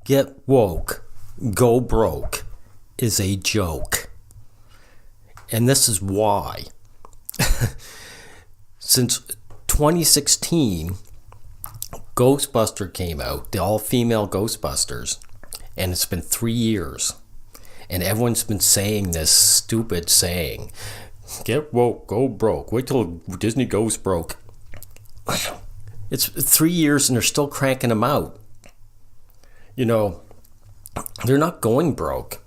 Get woke, go broke is a joke. And this is why. Since 2016, Ghostbuster came out, the all-female Ghostbusters, and it's been 3 years. And everyone's been saying this stupid saying, get woke, go broke, wait till Disney goes broke. It's 3 years and they're still cranking them out. You know, they're not going broke.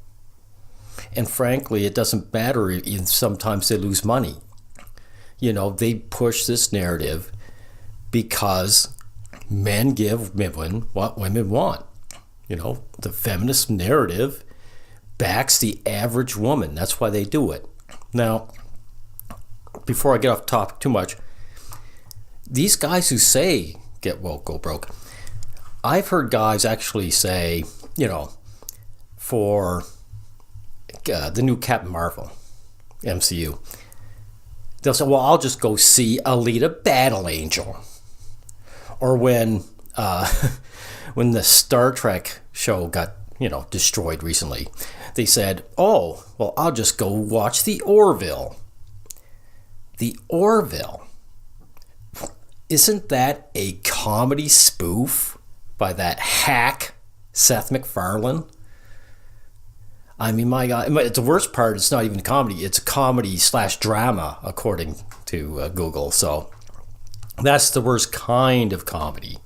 And frankly, it doesn't matter if sometimes they lose money. You know, they push this narrative because men give women what women want. You know, the feminist narrative backs the average woman. That's why they do it. Now, before I get off topic too much, these guys who say get woke, go broke, I've heard guys actually say, you know, for the new Captain Marvel, MCU, they'll say, well, I'll just go see Alita Battle Angel. Or when when the Star Trek show got, you know, destroyed recently, they said, oh, well, I'll just go watch the Orville. The Orville. Isn't that a comedy spoof by that hack Seth MacFarlane? I mean, my God, the worst part, it's not even comedy. It's comedy/drama, according to Google. So that's the worst kind of comedy,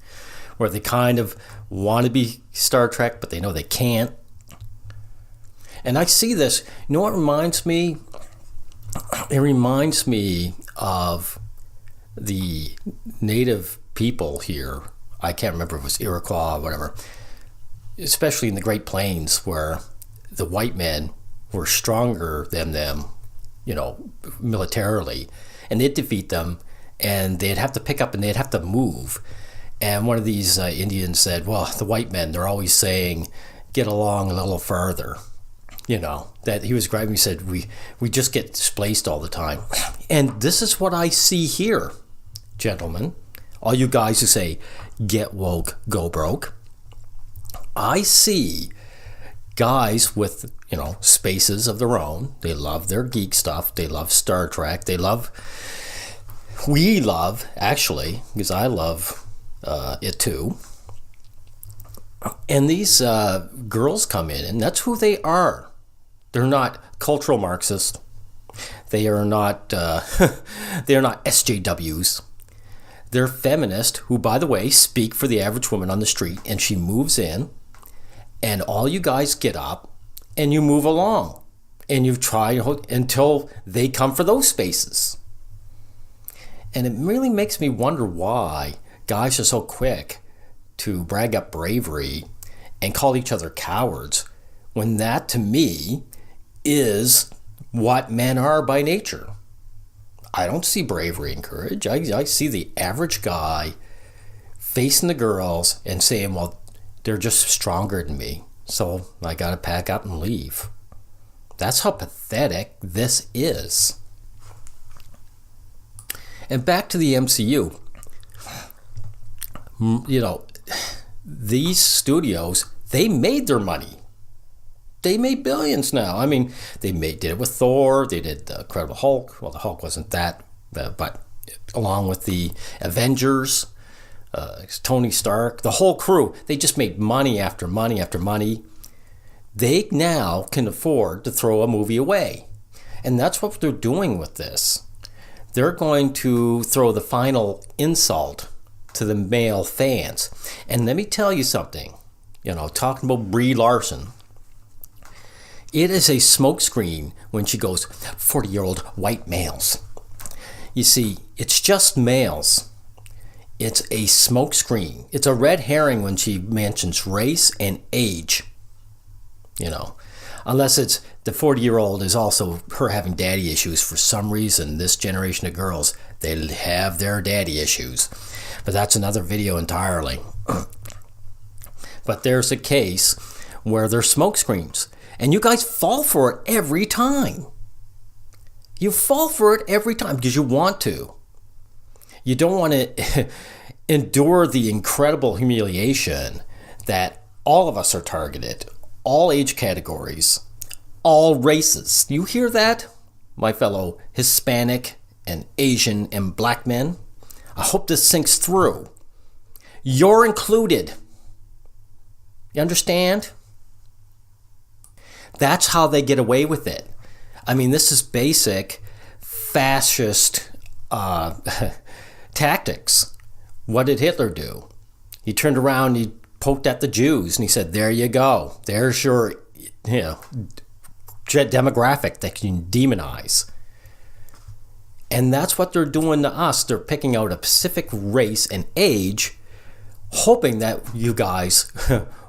where they kind of want to be Star Trek, but they know they can't. And I see this. You know what it reminds me? It reminds me of the native people here. I can't remember if it was Iroquois or whatever, especially in the Great Plains, where the white men were stronger than them, you know, militarily, and they'd defeat them, and they'd have to pick up and they'd have to move. And one of these Indians said, well, the white men, they're always saying, get along a little further. You know, that he was grabbing, he said, we just get displaced all the time. And this is what I see here, gentlemen. All you guys who say, get woke, go broke. I see guys with, you know, spaces of their own. They love their geek stuff. They love Star Trek. We love, actually, because I love it too. And these girls come in, and that's who they are. They're not cultural Marxists. They are not SJWs. They're feminists who, by the way, speak for the average woman on the street, and she moves in, and all you guys get up and you move along, and you try until they come for those spaces. And it really makes me wonder why guys are so quick to brag up bravery and call each other cowards, when that, to me, is what men are by nature. I don't see bravery and courage. I see the average guy facing the girls and saying, well, they're just stronger than me, so I got to pack up and leave. That's how pathetic this is. And back to the MCU. You know, these studios, they made their money. They made billions now. I mean, did it with Thor. They did the Incredible Hulk. Well, the Hulk wasn't that, but along with the Avengers, Tony Stark, the whole crew, they just made money after money after money. They now can afford to throw a movie away. And that's what they're doing with this. They're going to throw the final insult to the male fans. And let me tell you something. You know, talking about Brie Larson, it is a smokescreen when she goes, 40-year-old white males. You see, it's just males. It's a smokescreen. It's a red herring when she mentions race and age. You know, unless it's the 40-year-old is also her having daddy issues. For some reason, this generation of girls, they have their daddy issues. But that's another video entirely. But there's a case where there's smokescreens. And you guys fall for it every time. You fall for it every time because you want to. You don't want to endure the incredible humiliation that All of us are targeted. All age categories. All races. You hear that, my fellow Hispanic and Asian and black men? I hope this sinks through. You're included. You understand? That's how they get away with it. I mean, this is basic fascist tactics. What did Hitler do? He turned around, he poked at the Jews, and he said, there you go. There's your demographic that you can demonize. And that's what they're doing to us. They're picking out a specific race and age, hoping that you guys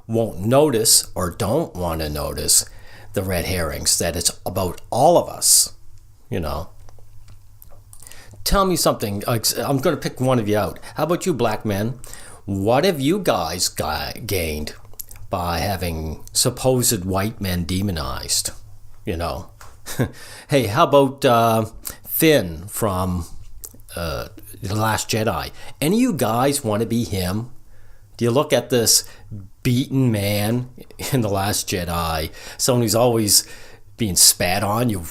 won't notice or don't want to notice the red herrings, that it's about all of us, Tell me something. I'm going to pick one of you out. How about you, black men? What have you guys gained by having supposed white men demonized? Hey, how about Finn from The Last Jedi? Any of you guys want to be him? Do you look at this beaten man in The Last Jedi, someone who's always being spat on? You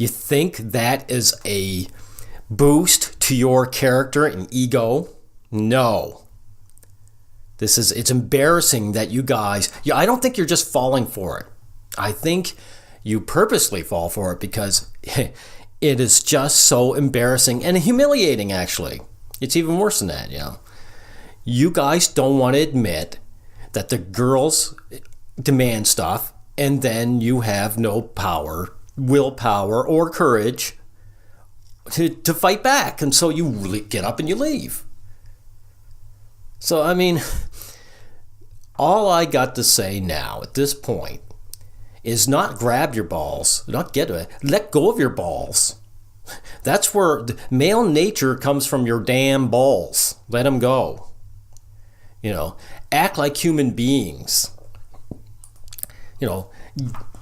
think that is a boost to your character and ego? No. It's embarrassing that you guys, I don't think you're just falling for it. I think you purposely fall for it because it is just so embarrassing and humiliating, actually. It's even worse than that, You guys don't want to admit that the girls demand stuff and then you have no power, willpower, or courage to fight back. And so you really get up and you leave. So, I mean, all I got to say now at this point is not grab your balls, let go of your balls. That's where male nature comes from, your damn balls. Let them go. Act like human beings.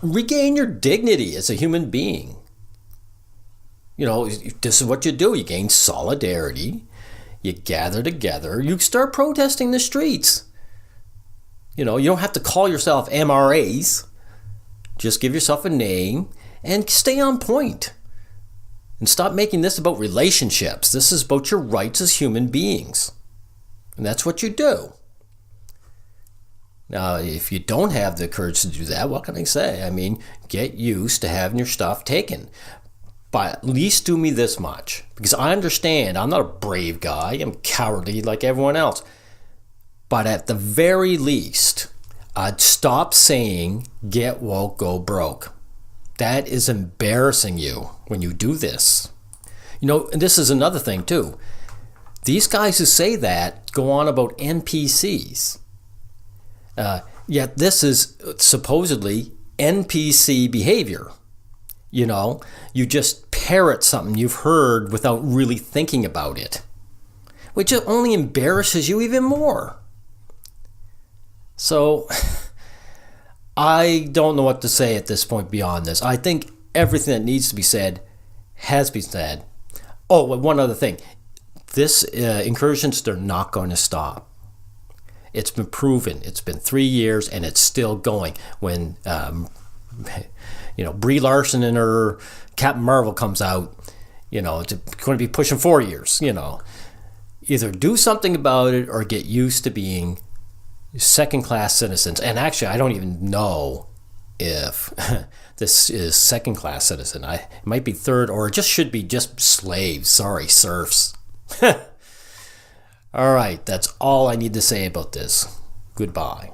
Regain your dignity as a human being. This is what you do. You gain solidarity. You gather together. You start protesting the streets. You don't have to call yourself MRAs. Just give yourself a name and stay on point. And stop making this about relationships. This is about your rights as human beings. And that's what you do. Now, if you don't have the courage to do that, what can I say? I mean, get used to having your stuff taken. But at least do me this much. Because I understand I'm not a brave guy. I'm cowardly like everyone else. But at the very least, I'd stop saying, get woke, go broke. That is embarrassing you when you do this. And this is another thing too. These guys who say that go on about NPCs. Yet this is supposedly NPC behavior. You just parrot something you've heard without really thinking about it, which only embarrasses you even more. So I don't know what to say at this point beyond this. I think everything that needs to be said has been said. Oh, one other thing. This incursions, they're not going to stop. It's been proven. It's been 3 years and it's still going. When Brie Larson and her Captain Marvel comes out, it's going to be pushing 4 years. Either do something about it or get used to being second-class citizens. And actually, I don't even know if this is second-class citizen. It might be third, or it just should be just slaves. Sorry, serfs. All right, that's all I need to say about this. Goodbye.